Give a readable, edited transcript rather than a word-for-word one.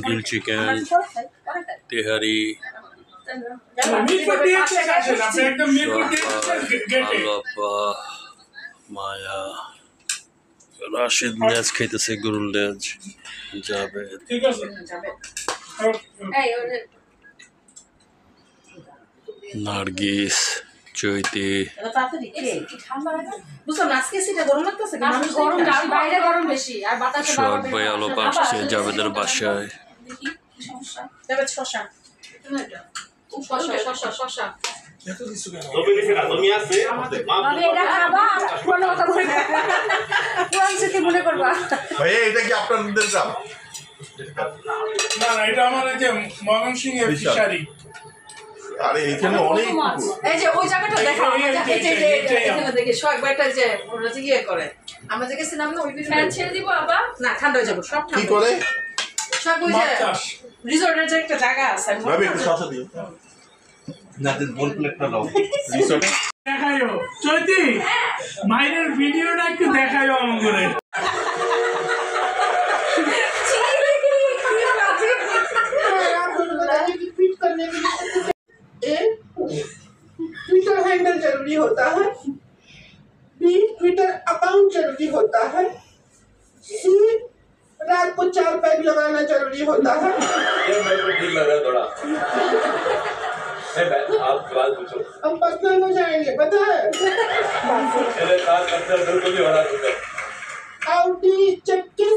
Grill chicken, তেহারি, মায়া, রাশিদ লেজ খাইতেছে, গরুর লেজ, যাবে নার্গিস, চৈতি, সোহাগ ভাই আলোক আসছে জাবেদের বাসায়। এটা কি আপনাদের গ্রাম? না না, এটা আমার এই যে ময়মনসিংহের ফিশারি। আরে এখানে অনেক এই যে ওই জায়গাটা দেখাও, এখানে দেখি সোহাগ ভাইটা যে ওরা যে ইয়ে করে, আমরা যে গেছিলাম না ওই ফ্যান ছেড়ে দিব আবার না, ঠান্ডা হয়ে যাবো সব। কি করে সব ওই যে রিসোর্টের যে একটা জায়গা আছে, ভাবে একটু শসা দিও না, দিন বল প্লেটটা দাও রিসোর্টে দেখাইও। চৈতি মাইনের ভিডিওটা একটু দেখাইও আমন করে। ट्विटर हैंडल जरूरी होता है, बी ट्विटर अकाउंट जरूरी होता है, सी रात को 4 पैग लगाना जरूरी होता है। ये मेरे को ठीक लग रहा है थोड़ा। आप सवाल पूछो। हम पर्सनल हो जाएंगे, पता है? मेरे साथ बिल्कुल भी हो रहा है। आउटी चक्की